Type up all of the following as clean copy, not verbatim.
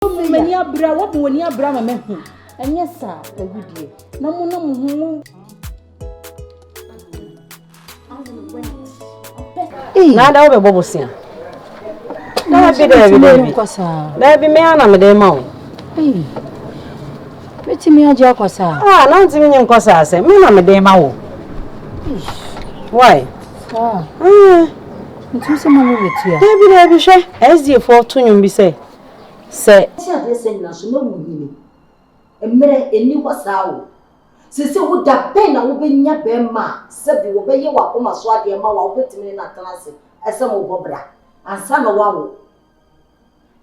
Many abra, what when you abra, and yes, sir, a good year. No more. Now that we bubble sing. Now be there, there be me and I'm a demo. Let me a jacosa. Ah, not even in Cosa, say, me, I'm a demo. Why? It's some with you. There be share as the fortune be say. Say, this and national a mere a new wasau. Since it would have been a woman ya bema, said the obey you walk on my swat, your mouth, put me in a transit, as some of Bobra, and son of wow.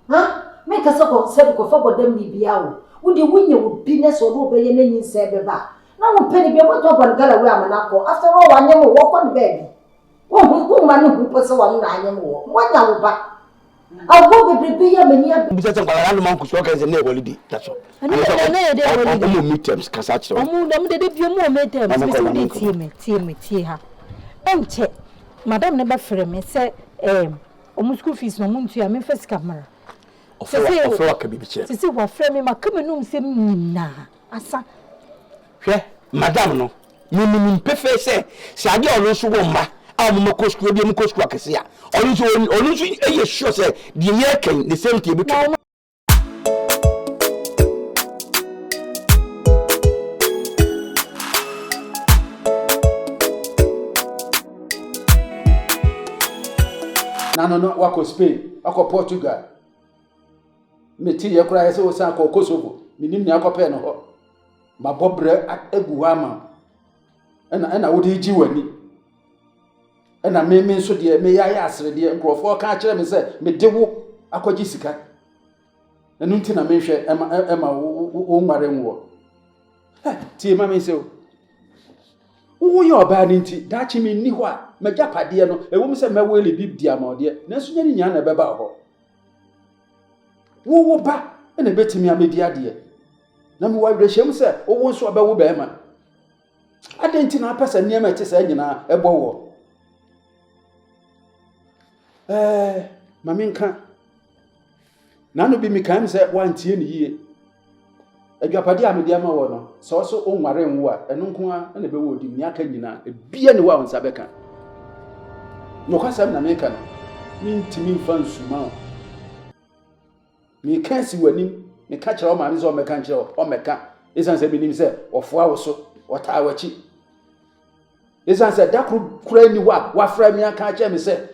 Huh? Make us up said for them be out. Would you win your penis or obey your name, said the bar? Now, penny be able to go and get away after all, I never walk on bed. Oh, woman who puts one I am one hour back. I'll go be a mania. Because I'm going to work as a holiday. That's all. And I meet them, Casacho. Madame never frame me, say, almost school fees no moon to your first camera. Of rock can be checked. To see what frame my coming room say, nah, asa. Madame, no, Mimim Pefe say, Sadia also womba. I'm a coast will be a coast quackesia. Only a sure say, the year came the same table. No, wako Spain, wako Portugal. Meti ye kura yese osan ko Kosovo. Minim ni akopɛ no ho. Ma bobre egu ama. Ena wodi gi wani. Ena me nso de me yaya asre de nkrofo ka kire me se me de wo akɔgi sika. Enu nti na me hwɛ ema wo nware nwo. Tie ma me se o. Wo yo ba ni nti da chi me ni ho a magyapade no ewo me se mewele bibdi amode na so nyani nya na beba ho. Wo ba ena betimi amedi ade na me wa hwehwem se wo nso obawo ba ma adenti na apesa niam ete sa nyina ebo wo mami nka na no bi mi kan se wantie ni yie adwapade amedi ama wo no so so onware nwo a eno nko a na be wo di ni aka nyina ebia ni wa onsa beka no kwasam na me ka no mi ntimi mfa nsuma o mi kan si wanim me ka kire o ma mi so o meka kire o meka isan se binim se ofoa wo so wata wachi isan se da kura ni wa fra mi aka kire mi se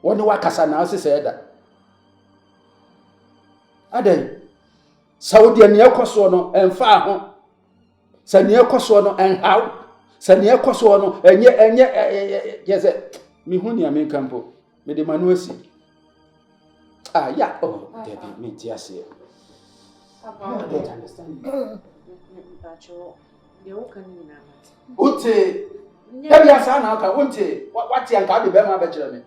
woni wa kasa na se se da aden saudi ne ekoso no emfa ho se ne ekoso no enhaw se ne ekoso no enye yese mi hu ni ame kampo me de manu asi ya oh Debbie me tiase I don't understand. Unte Debbie asana ka unte wati anka de be ma be kire me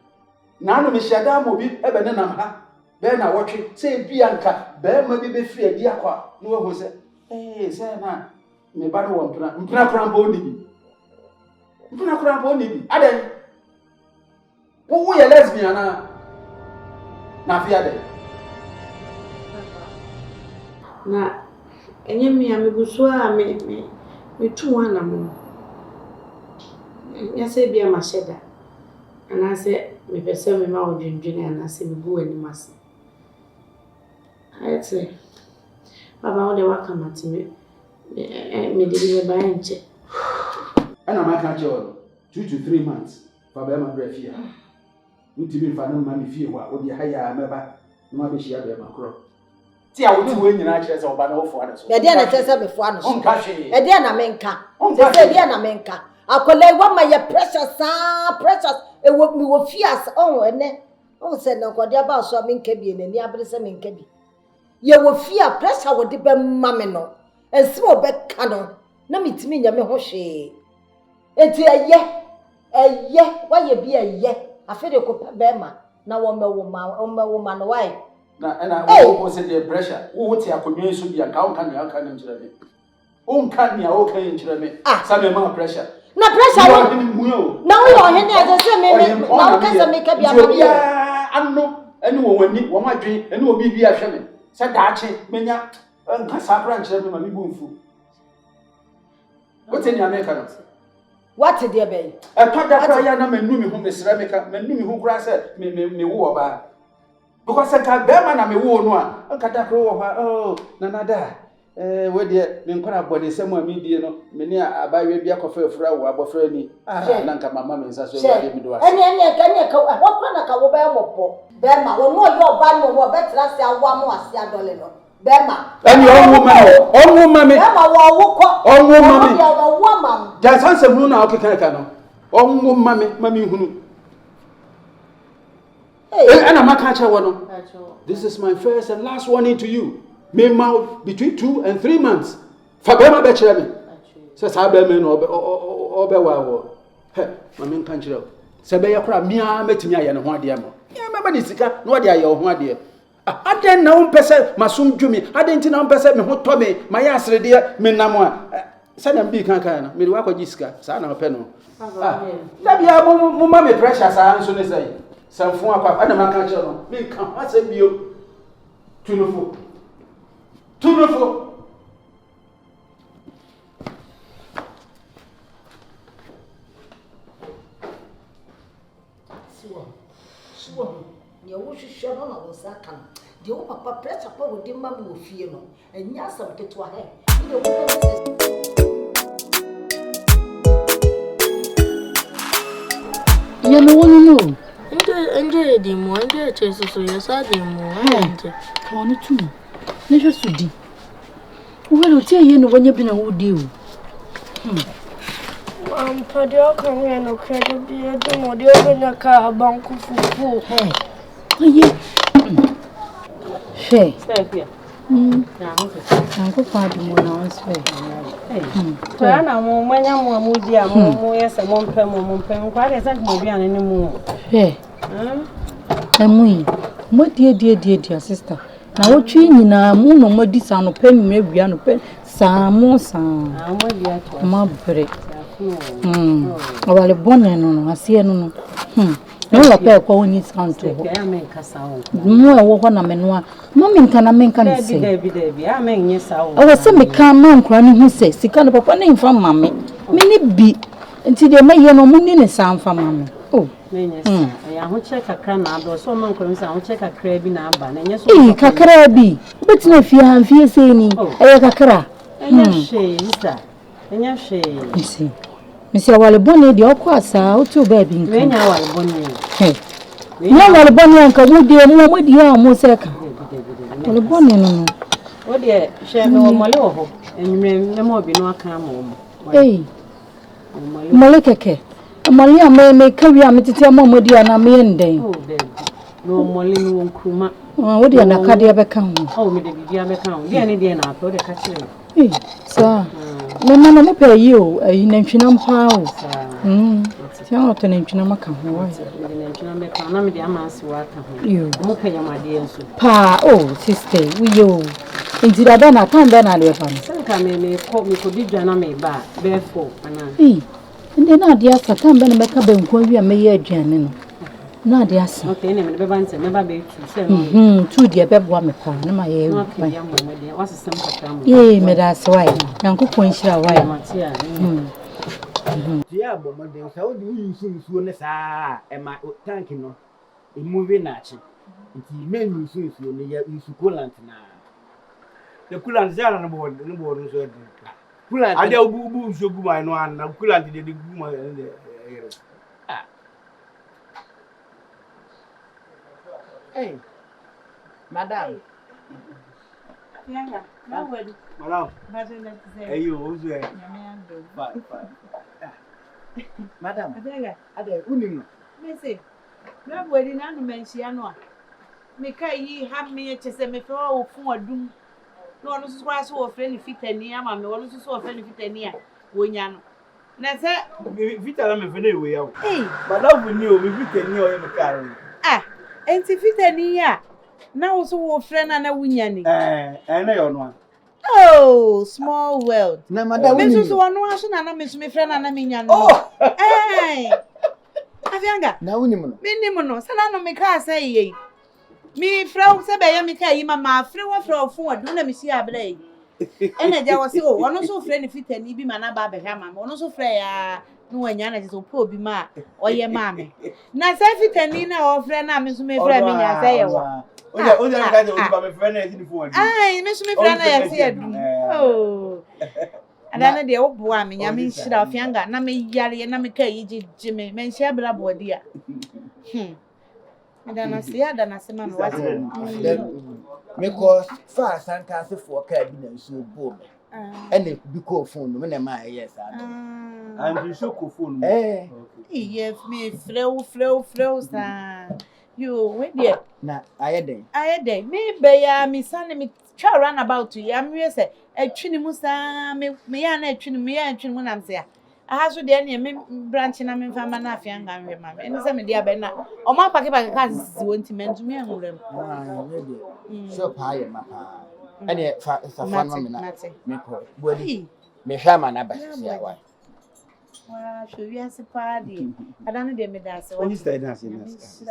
na no me hyada mo bi ebe ne nam ha be na wotwe se bi anka be ma bi be firi adi akwa no wo se se na me ba no mpna krampo oni bi aden wo ye lesbian na fi ade na enye mi ameguso a me tu ana mo ya se bia ma sheda ana se me pese me ma odwendwene ana se me bu ani mase ayetse baba o de wakamati me de ba enche ana ma ka je o 2 to 3 months fa ba ma bra fie ntimi fa na ma me fie wa o de haya meba na ma be hia be ma kro ti a woti we nyina kire se oba na ofo ada so e dia na tese be fo ano so e dia na menka se dia na menka akola wa ma ye precious e wo mi wo fias ene se na kwade aba so menka bi na ni abere se menka bi ye wo fia pressure wo de be ma me no ensi wo be ka no na mitimi nya me ho hwe enti eye wa ye bi eye afede ko be ma na wo mewo ma no why na wo se the pressure wo ti akonwe so bia ka onka ne aka ne nkire me onka ne a oka ne nkire me sa me ma pressure na pressure na wo he ne aje se me na wo ka se me ka bia ma bia anno ene wo wani wo ma dwen ene wo bibia hwe me Said dachi, menya, Casabra and Chevy, my boomful. What's in your American? What a dear bay? I thought that I am a new whom is Rebecca, me who grass me war bar. Because I can't bear man, I'm a war one. I can't oh, Nana. Where dear, Minkona body, someone media, many a buy a beer coffee for our friend. Nanka, my mamma is as well. And what kind of Cabo Berma, or more your band or better as I want more as $1. Berma. And your woman, woman. Just answer Luna, okay, can. Oh, mammy, who. And I'm a catcher one. This is my first and last warning to you. May mouth between 2 and 3 months. Fabema Bechelmi. Says Haberman or Bewa. Mammy Pancho. Sabaya crab, mea metimia and one dear. Yeah, Mamma Nisika, no dear, your one dear. I didn't know person, Masum Jumi. I didn't know person who told me, my ass, dear, Menamwa. Send them big cancan, Milwaukee Jiska, son of a penno. That be a mammy precious, I answer to say. Some form of Anama Cancho. Me come, I said, you. Tuneful. You wish share on our second. The old papa press up with him, mamma will fear no, and yes, I'm get to a head. You know, enjoy the more, enjoy chase, so yes, I did more. Turn it to me. Never should. Well, tell you when you've been a wood deal. Padia come here, no credit, be a demo, the open a car, bank for hey. Oh, yeah. Hey, Stay here. Uncle Father, one hour's way. So I know when I'm moody, yes, and one pen, quite as that will be anymore. Hey, and we, what dear sister. Now, what you na moon or more disano pen, maybe an open, some more sound. I'm break. Well, a bonnet, no, I see no. No, pair calling his country. I mean, Cassau. More one a menoir. Mammy can I make an Debbie. I mean, yes, I was some calm man crying who says, he can't put a name from mammy. Many be until they may hear no moon in a sound from mammy. Oh, I won't check a cran, or so man comes out, check a crabby number, and yes, Cacarabi. But no fear and fear saying, I cacra. And yes, she is that. And yes, she see. Monsieur Wallabonny, the Oquasa, two baby. When you are bonny. No, Wallabonny, Uncle, would dear, more with you, Moseka. Wallabonny, what dear, share no malo, and no more be no come. Hey, Molekeke. Malia may carry a meditation, Mamma, dear, and I mean day. Oh, no Molly won't kuma. What do you know, Cadia Beckham? Oh, me, the Beckham, the any day now, for the catcher. Hey, sir. No, Mamma, pay you a nation on power. Tell to name Chinamaka. You, okay, my dear. Pa, oh, sister, we you. Indeed, I don't attend then I live on. Some may call me for the journal me back, therefore, and then I dear Satan, Ben make up and call you a mayor Janin. No, dear, okay, never be two dear Beb one, my what's the same? Yea, Medas, why? Uncle Quenchra, why? Yeah, but how do you soon as I am my tanking no? A movie natching. It men you soon you coolant now. The coolant is on board, no more. Coolant, I don't boo so good, I know, and coolant did the good. Hey, madam. Yeah, madam. Hey, you also. Madam, I don't know. Missy, no wedding animals, Yanua. Make ye have me a chess and me for a doom. No one is why so friendly fit and near, mammy, one is so friendly fit and near. When Yan. That's it. Vita, I'm a very way out. Hey, but love we knew we fit near in the car. Ah, ain't if it any year. Now so friend and a winyan. And I on one. Oh, small world. Now, madam, Mrs. One washing and I miss me friend and I mean, oh, hey, Avianga, now, minimum, Sanano make her say, Me frau se be ya me kai mama frau fun adu na me si abrai. Ena ja wo se o ono so frɛ ne fitani bi ma na ba be hwa mama. Ono so frɛ ya no wanya na so po bi ma oye mama. Na se fitani na o frɛ na me so me frɛ me nya se ye wo. Oja ka je oji ba me frɛ na e di fun adu. Ai me so me frɛ na ya se adu. Oh. Adana de wo bo a me nya me nhira ofianga na me yare na me kai ji me nhia bra bo dia. Adana se adana se ma me what. Because far sanka for car bi na nso bo me. Ene bi ko phone no me na ma yes and you show ko phone. Yes me freu sa. You we there. Na ayeden. Me be ya me san me twa run about to ya me say atwini mu sa me ya na atwini me ya atwini mu na me say aha so de na me branch na me fama na afia nga me ma me say me dia be na o ma pake ka sisi wonti mentumi anwuram shop high ma pa ene fa fan ma me na me ko bodi me hwa ma na ba sia wa show you as party adana de me da se what is that dance in us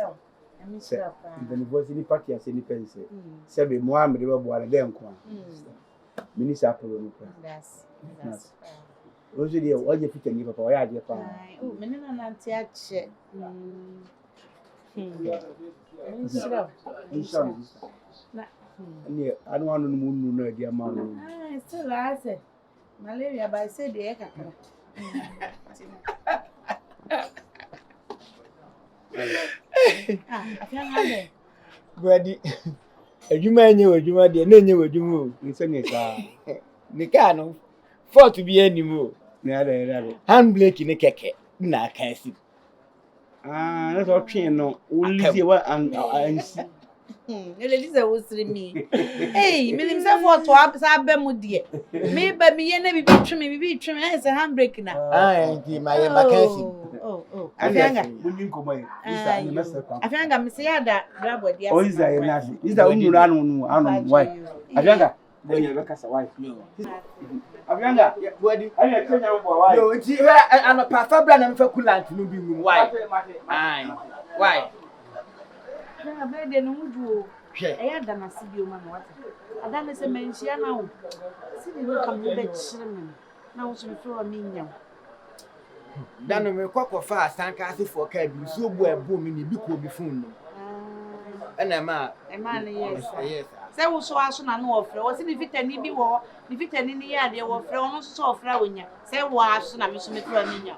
the voice ni party as any pense se be mo am de bo ala de nko minister apolo no that's oje dia oje fita ni papa oya ade pa oh menina na nti ache na ni anu anu no mu no ade ama no still I say malaria by say de kakra afia Brady adwuma nye adwuma de na nye adwuma o nse ne sa ni ka no fort bi animu na ada hand brake ni keke na kan si na so twen no o lisi wa ansi ele lisi wo siri mi hey me nim say for to sa ba mu de me ba mi ye na bibi twen e say hand brake na nti ma ye makansi afanga bunyin ko mai isa ni masa kwa afanga me say ada grabo dia o isa ye na isa unuru anu why afanga de ye beka sa why afanga body ayi kenya mbo why yo nti ano pa fabra na mfa coolant no bi mu why why na be de no mudu e ya da na sibi o ma no wata ada na se menhia na wo sibi no kam be chire me na wo so me fro mi nyam dano me kwakwa asanka asefo ka bi so bu ebo mi ni bi ko bi fun no ena ma na yes se wo so aso na no ofre wo se ni fitani bi wo ni fitani ni ya de wo ofre wo so ofre wonya se wo aso na me so me fro mi nyam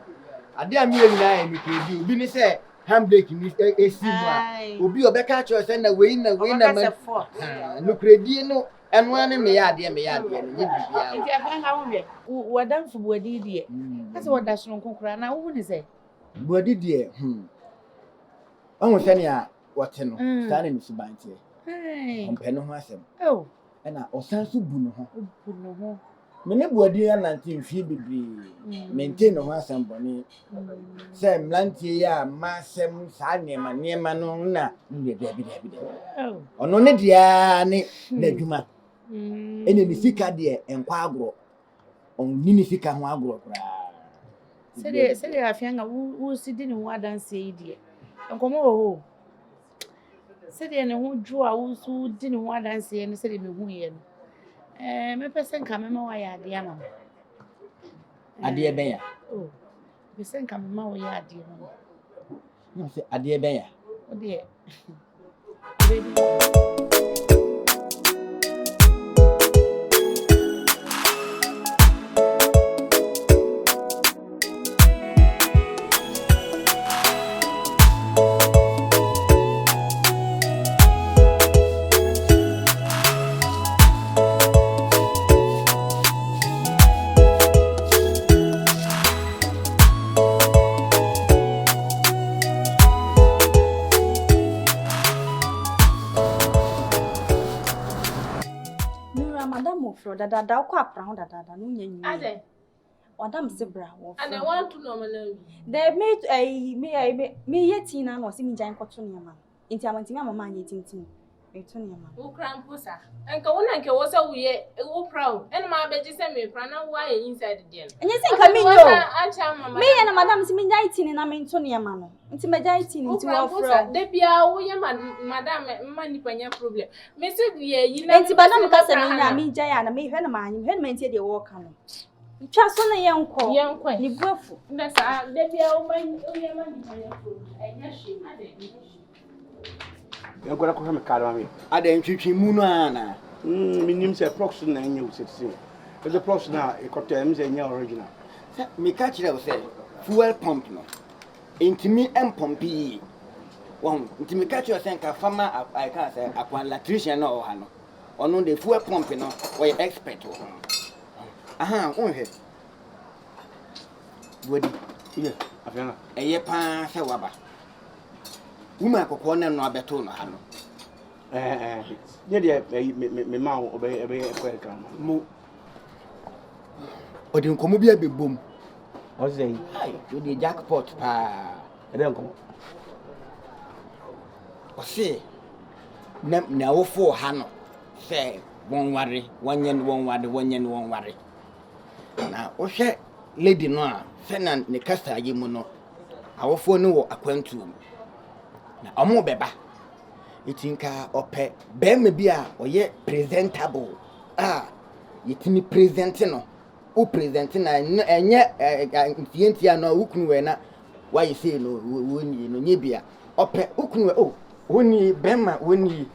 ade a mi nyina mi ke bi obi ni se hand brake ni esi mu a obi obeka cho se na wei na ma no kredi no eno ane me ya ade no nye bibia nti afanga wo we wadan fu bodi die ase wada so nkonkura na wo ni se bodi die onwo se ne a wote no stane mi subantie ompe no ho asem ena osan so bu no ho me ne bodi ya 19 fie bibri maintain no ho asem boni se mlantie ya masem sa niema no na ne bi ono ne dia ne na dwuma ene ni fika de enkwa agro on ni fika ho agro kra se de afianga wo sidi ni ho adanse yi de enkomo ho se de ne ho dwo a wo su di ni ho adanse ne se de me hu ye no me pesen ka me ma wa ya de ama ade ben ya pesen ka me ma wa ya de no se ade ben ya o de dada kwa praho dada no nyanyi ade odam zebra wo ade want to know me they me yeti na no se mi jan kwato ne ma nti amantimi mama anya tintim Eto ne ma. Wo kramposa. Enka wona nke wo se wo ye wo proud. Ene ma beji se me pra na wo aye inside the no. Enye se nka me nyo. Me ye na madam si me jai tini na me nto ne ma no. Nti me jai tini nti wo fra. De bia wo ye madam ma nipa nya problem. Me se ye yi na. Nti madam ka se me nya me jai ya na me hwe na ma anyi. Hwe na me ntie de wo ka no. Ntwa so na yenko. Ni buafu. Nda sa de bia wo ye ma nipa nya problem. Enya hwe ade. Agora ko me kala mami. Ada ntwitwi mu no ana. Minim se prox na nya wo setse. The prox na e kotem se nya original. Me ka kire wo se fuel pump no. Intimi empompi. Won, intimi ka kire se nka fama I can say akwan electrician no ha no. Ono de fuel pump no, we expert wo. Aha, unhe. Wodi. Iya, afena. Eye pa se waba. Uma kokko na no abeto no ha no. Ne de me ma obey ko kan. Mu. Odi nkomo bia bebom. O say, ai, you the jackpot pa. E den nkomo. O say, na wo fo ha no. Say, won ware, won ware. Na o hwe lady no a, fe na ne kasa yi mu no. Awofo no wo akwantu. Na omo beba. Itinka ope bema bi a oye presentable. Yetimi present no. O present na enye ntientia no ukunu we na why say no woni no nyebia ope ukunu we woni bema woni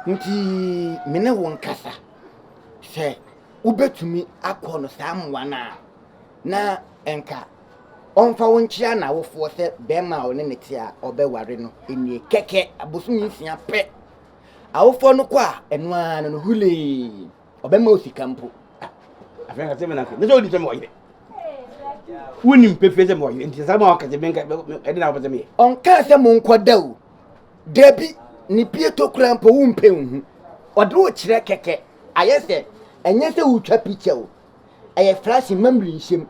nti mene won kasa se ubetumi akono samwana na enka onfa wonchia na wofo se bema one neti a obeware no enie keke abosumi nsia pe awofo no kwa eno an no hule obema osikampo afenga sema na ne so di sema oye woni mpefe sema oye nti sama wakaje benga edi na wapese me onka se mo nkoda o debi ni pieto krampo wumpe hu ode wo kire keke ayese enye se utwa picture o aye flash memory nhyem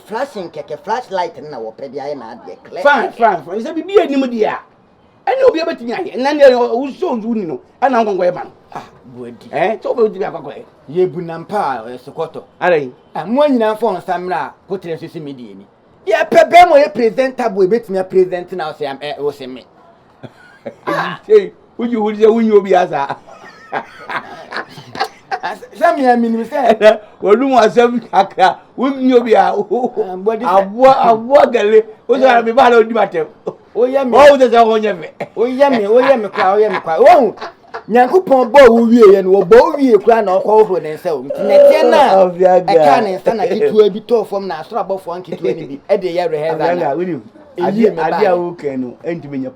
flashing keke flashlight na wo pe dia na ade clear fine se bibi anim dia ene obi abetimi aye na ne wo so nzu no ana ngongo e ma buadi so be odi akwa ye bunampa sokoto are mo nyina fon samra ko tere sisi media ni ye pebe mo ye presentable betimi present na o se me hey uji wuli wunyi obi asa Sami amini se wolu asem akra wunyi obi a abo gale o so ara be ba la odi matem o ye me o de ho nyefe o ye me kwa o Nyankopon bo wo wie ye no wo bo wie kura na okwo ho ne nse o ntinete na e ka ne nse na kitu abi to fom na asoro abofo ankitu ani bi e de ye reheza na wini adi a wo kenu entime nya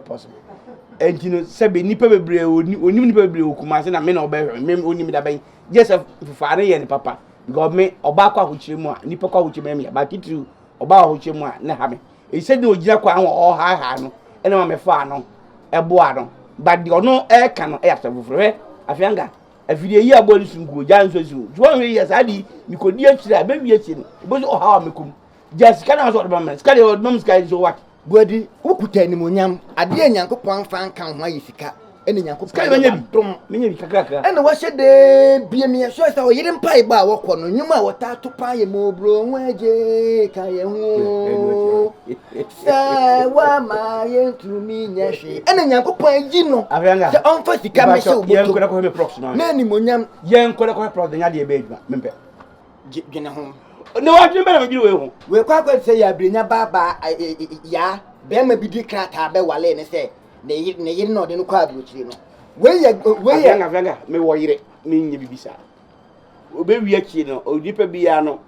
possible entino sebe nipa bebre oni nipa bebre okumase na me na obehwe me oni mi da ben just fufare ye ne papa because me oba kwa hochire mu a nipa kwa hochire me ya ba titu oba hochire mu a na ha me e se de ogina kwa ho o ha no ene ma me fa no eboa no but the ono e kan no e asabufure afianga afidie yi aboli sunguo janso su juan we yes adi nikodi akire abewi akire no bozo o ha mekum just kana so do me skale o do me skale so what buadi ukuta ni monyam ade Nyankopon fa nkan ho ayisika ene Nyankopon skale menya bi dom menya bi kakaka ene wo hyede bie me so sa o yire mpai ba wo kɔ no nyuma wo ta to pa ye mobro nwaje ka ye hu sa wa ma ye tumi nyahwe ene Nyankopon agi no afianga se on fa sika me se oboto ye nkoda ko me prox no na ni monyam ye nkoda ko prox nya de be adwa mempe gene ho ne wa dwe bele me we ho we kwa se ya brenya baba ya be ma bidi krata be wale ne se ne yire no de no kwa abrochire no we afianga me wo yire me nye bibisa obe wi akire no odipa bia no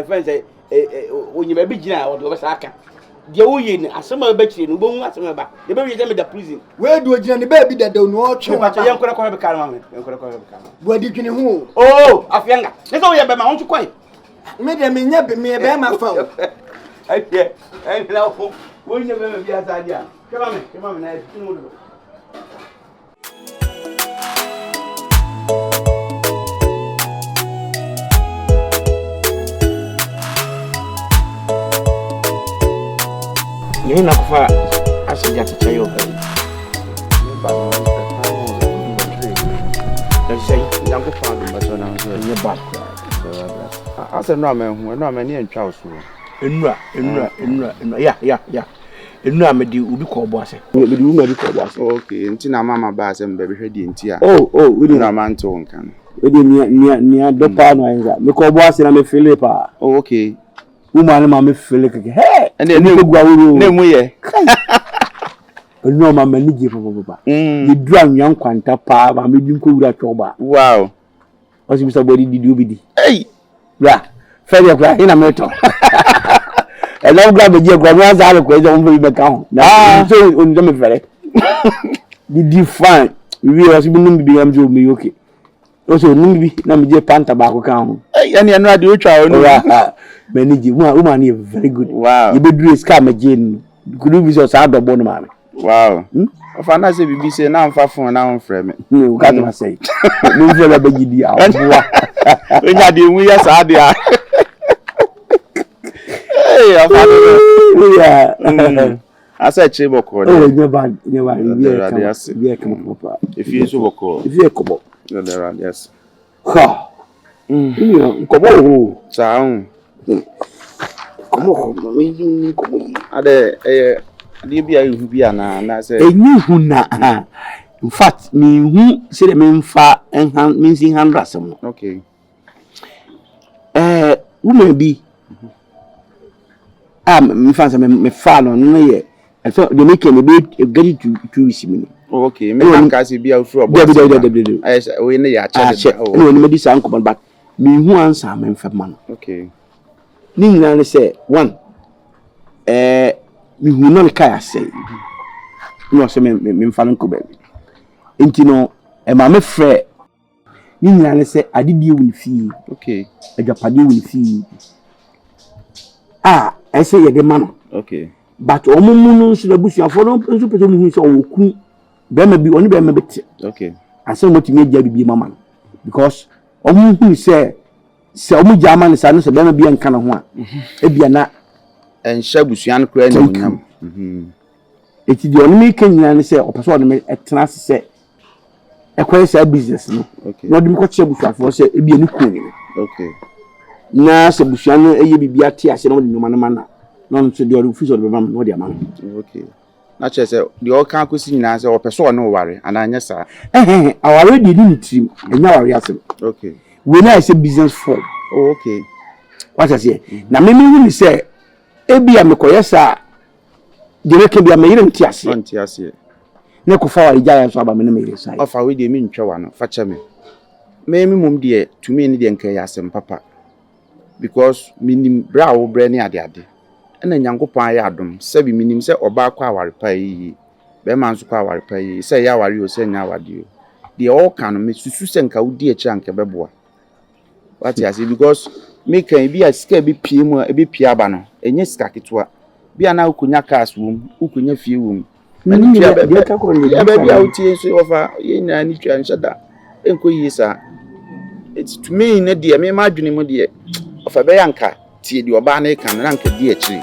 friend say onyima bi gina o do be saka de wo ye ni asema ba kire no bo hu asema ba de be wi je me da prison we do gina ne ba bi da no o twe wa ye nkora ko be kan ma me nkora ko be kan bo di dwene hu afianga ne so ye be ma won twoi me de me nya be me be ma fa o ai na wo nye be me bia sa dia kema me na tinu do yeye na kufa asije ya chicha yo ka say young father but on in your back I said no man near Charles enra yeah enra me di obi ko bo ase me di woman ko bo ase okay nti na mama ba ase mbe behwe di nti a we di na man to nkan we di nia do pa no anza me ko bo ase na me Philippa okay woman ma me Philippa hey and no gwa wuru na mu ye no mama ni je papa ye du anwan kwanta pa ba me bi ko wura choba wow o si Mr. Body di obi di hey bra fere kwa ina meto e love grab je kwa mwa za ko je mo be ka ho na so on je me fere di fine we was bi num bi am jo me okay o so num bi na me je panta ba ko ka ho yani anu ade o twa o no manage woman is very good wow you be do scam again could be so sad do no ma wow of na say bibi say na mfa phone na on frame no ka to say no feel ba gidi aboa onya de mu ya sa de a hey afade yeah asa chiboko de oh never yeah come papa if you so boko if you kobo there are yes ha kobo sa kobo ade ade bia hu bia na say enyi hu na in fact me hu say dem mfa enhan means handra sem okay woman bi me fancy me fa no ye I thought they make me be get to isi okay me kan ka se bia fu obo I say we ne ya che no me di san ko but me hu ansa me mfa ma no okay ni nyina ne say one me hu no ka ya say no say me mfa no ko ba enti no e ma me frɛ ni nyina ne say adidie woni fi okay agapade woni fi I say ye de man okay but omumu no nso abusuafo no nso pese mu hu so woku be ma bi oni be ma beti okay ase motimi agya bibi mama because omuhu se omu jama ne sa no se be ma bi enka na ho a ebia na enhya busuan kura ni onyam eti di oni mi kenya ne se opeso oni me etena se ekwa se business no okay no di mi ko che busuafo se ebia ni ku ni okay na se busuan no eye bibi ate ase no di no mana no so di ori fiso be mam no di ama okay na che se di o kan akosi nyina se opeso no ware ana anya sa aware di ni trim enya ware asem okay we na say business form oh okay what I say na me hu ni say ebia me koyesa de reke bia me yire ntiase na ko fa ware jaya so aba me na me yire sai ofa we de mi ntwa no fa che me mum de tumi ni de nka ya asem papa because minim bra wo bra ni ade ena nyankopon ya adom sabi minim se oba kwa aware pa yi be man so kwa aware pa yi se ya aware o se nya awade o de all kan me susu se nka wudi echi anka beboa what you say because me kan bi a sika bi pie mu e bi pie aba no enye sika ketwa bi ana ukunya cars wom ukunya fie wom mani twa be ya be bi a utie so ofa ye nya ni twa nshada enko yi sa it's to me na de me ma dwene mu de ofa be yanka tie de oba na kan na nka di echi